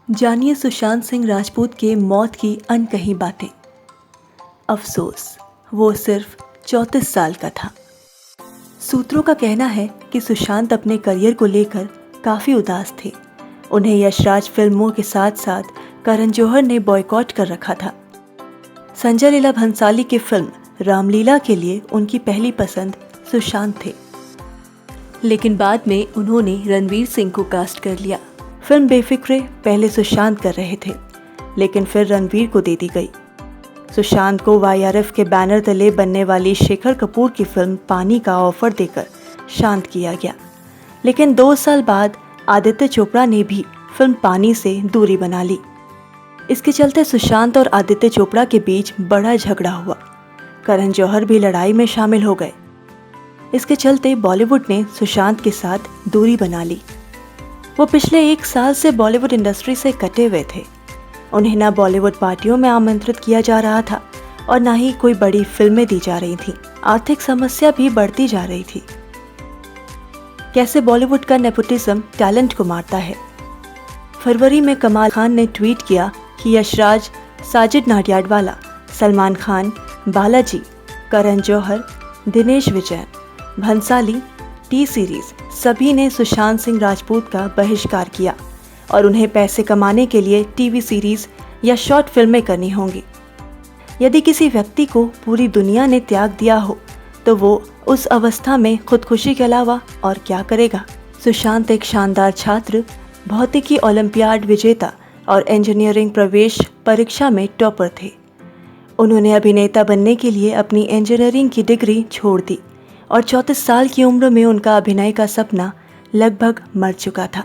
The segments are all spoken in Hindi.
जानिए सुशांत सिंह राजपूत के मौत की अनकही बातें। अफसोस, वो सिर्फ 34 साल का था। सूत्रों का कहना है कि सुशांत अपने करियर को लेकर काफ़ी उदास थे। उन्हें यशराज फिल्मों के साथ साथ करण जौहर ने बॉयकॉट कर रखा था। संजय लीला भंसाली की फिल्म रामलीला के लिए उनकी पहली पसंद सुशांत थे, लेकिन बाद में उन्होंने रणवीर सिंह को कास्ट कर लिया। फिल्म बेफिक्रे पहले सुशांत कर रहे थे, लेकिन फिर रणवीर को दे दी गई। सुशांत को YRF के बैनर तले बनने वाली शेखर कपूर की फिल्म पानी का ऑफर देकर शांत किया गया, लेकिन 2 साल बाद आदित्य चोपड़ा ने भी फिल्म पानी से दूरी बना ली। इसके चलते सुशांत और आदित्य चोपड़ा के बीच बड़ा झगड़ा हुआ। करण जौहर भी लड़ाई में शामिल हो गए। इसके चलते बॉलीवुड ने सुशांत के साथ दूरी बना ली। वो पिछले 1 साल से बॉलीवुड इंडस्ट्री से कटे हुए थे। उन्हें ना बॉलीवुड पार्टियों में आमंत्रित किया जा रहा था और ना ही कोई बड़ी फिल्में दी जा रही थीं। आर्थिक समस्या भी बढ़ती जा रही थी। कैसे बॉलीवुड का नेपोटिज्म टैलेंट को मारता है। फरवरी में कमाल खान ने ट्वीट किया कि यशराज, साजिद नाडियाडवाला, सलमान खान, बालाजी, करण जौहर, दिनेश विजयन, भंसाली, टी सीरीज सभी ने सुशांत सिंह राजपूत का बहिष्कार किया और उन्हें पैसे कमाने के लिए टीवी सीरीज या शॉर्ट फिल्में करनी होंगी। यदि किसी व्यक्ति को पूरी दुनिया ने त्याग दिया हो तो वो उस अवस्था में खुदकुशी के अलावा और क्या करेगा। सुशांत एक शानदार छात्र, भौतिकी ओलंपियाड विजेता और इंजीनियरिंग प्रवेश परीक्षा में टॉपर थे। उन्होंने अभिनेता बनने के लिए अपनी इंजीनियरिंग की डिग्री छोड़ दी और 34 साल की उम्र में उनका अभिनय का सपना लगभग मर चुका था।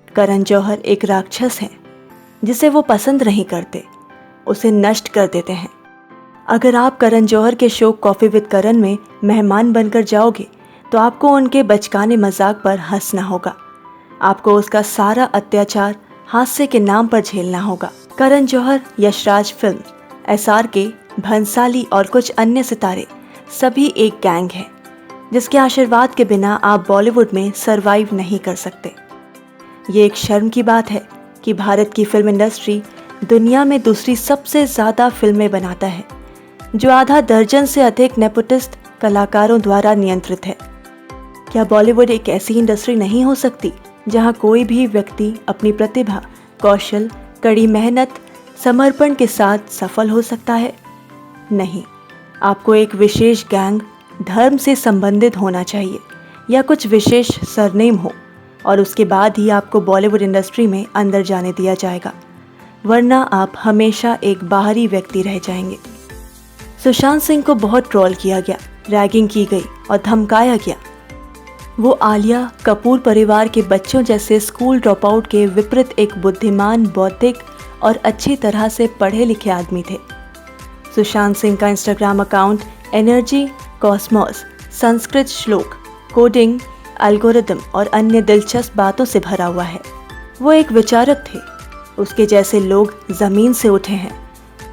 करण जौहर एक राक्षस हैं, जिसे वो पसंद नहीं करते, उसे नष्ट कर देते हैं। अगर आप करण जौहर के शो कॉफ़ी विद करण में मेहमान बनकर जाओगे तो आपको उनके बचकाने मजाक पर हंसना होगा। आपको उसका सारा अत्याचार हास्य के नाम पर झेलना होगा। करण जौहर, यशराज फिल्म, SRK, भंसाली और कुछ अन्य सितारे सभी एक गैंग है, जिसके आशीर्वाद के बिना आप बॉलीवुड में सरवाइव नहीं कर सकते। ये एक शर्म की बात है कि भारत की फिल्म इंडस्ट्री दुनिया में दूसरी सबसे ज़्यादा फिल्में बनाता है, जो आधा दर्जन से अधिक नेपोटिस्ट कलाकारों द्वारा नियंत्रित है। क्या बॉलीवुड एक ऐसी इंडस्ट्री नहीं हो सकती जहां कोई भी व्यक्ति अपनी प्रतिभा, कौशल, कड़ी मेहनत, समर्पण के साथ सफल हो सकता है? नहीं, आपको एक विशेष गैंग, धर्म से संबंधित होना चाहिए या कुछ विशेष सरनेम हो और उसके बाद ही आपको बॉलीवुड इंडस्ट्री में अंदर जाने दिया जाएगा, वरना आप हमेशा एक बाहरी व्यक्ति रह जाएंगे। सुशांत सिंह को बहुत ट्रोल किया गया, रैगिंग की गई और धमकाया गया। वो आलिया कपूर परिवार के बच्चों जैसे स्कूल ड्रॉप आउट के विपरीत एक बुद्धिमान, बौद्धिक और अच्छी तरह से पढ़े लिखे आदमी थे। सुशांत सिंह का Instagram account energy, Cosmos, Sanskrit श्लोक, कोडिंग, एल्गोरिदम और अन्य दिलचस्प बातों से भरा हुआ है। वो एक विचारक थे। उसके जैसे लोग जमीन से उठे हैं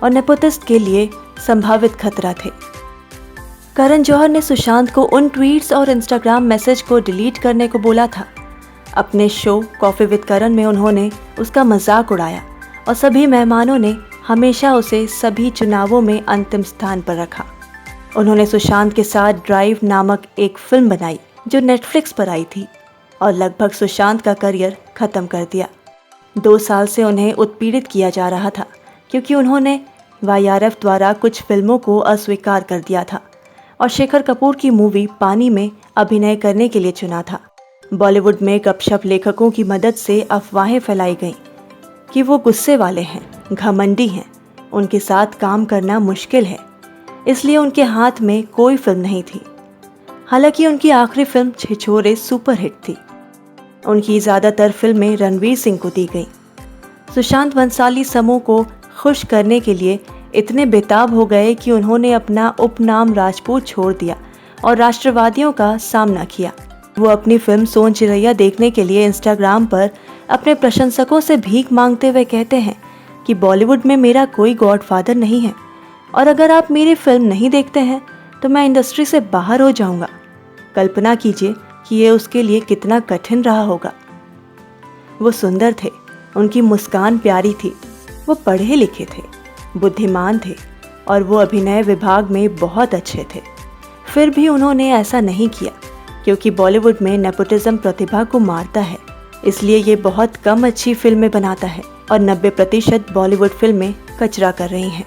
और नेपोटिस्ट के लिए संभावित खतरा थे। करण जौहर ने सुशांत को उन ट्वीट्स और इंस्टाग्राम मैसेज को डिलीट करने को बोला था। अपने शो कॉफ़ी विद करण में उन्होंने उसका मजाक उड़ाया और सभी मेहमानों ने हमेशा उसे सभी चुनावों में अंतिम स्थान पर रखा। उन्होंने सुशांत के साथ ड्राइव नामक एक फिल्म बनाई जो नेटफ्लिक्स पर आई थी और लगभग सुशांत का करियर खत्म कर दिया। 2 साल से उन्हें उत्पीड़ित किया जा रहा था क्योंकि उन्होंने YRF द्वारा कुछ फिल्मों को अस्वीकार कर दिया था और शेखर कपूर की मूवी पानी में अभिनय करने के लिए चुना था। बॉलीवुड में गपशप लेखकों की मदद से अफवाहें फैलाई गईं कि वो गुस्से वाले हैं, घमंडी हैं, उनके साथ काम करना मुश्किल है, इसलिए उनके हाथ में कोई फिल्म नहीं थी। हालांकि उनकी आखिरी फिल्म छिछोरे सुपरहिट थी। उनकी ज़्यादातर फिल्में रणवीर सिंह को दी गईं। सुशांत भंसाली समूह को खुश करने के लिए इतने बेताब हो गए कि उन्होंने अपना उपनाम राजपूत छोड़ दिया और राष्ट्रवादियों का सामना किया। वो अपनी फिल्म सोन चिरैया देखने के लिए इंस्टाग्राम पर अपने प्रशंसकों से भीख मांगते हुए कहते हैं कि बॉलीवुड में मेरा कोई गॉडफादर नहीं है और अगर आप मेरी फिल्म नहीं देखते हैं तो मैं इंडस्ट्री से बाहर हो जाऊंगा। कल्पना कीजिए कि ये उसके लिए कितना कठिन रहा होगा। वो सुंदर थे, उनकी मुस्कान प्यारी थी, वो पढ़े लिखे थे, बुद्धिमान थे और वो अभिनय विभाग में बहुत अच्छे थे। फिर भी उन्होंने ऐसा नहीं किया क्योंकि बॉलीवुड में नेपोटिज्म प्रतिभा को मारता है, इसलिए ये बहुत कम अच्छी फिल्में बनाता है और 90% बॉलीवुड फिल्में कचरा कर रही हैं।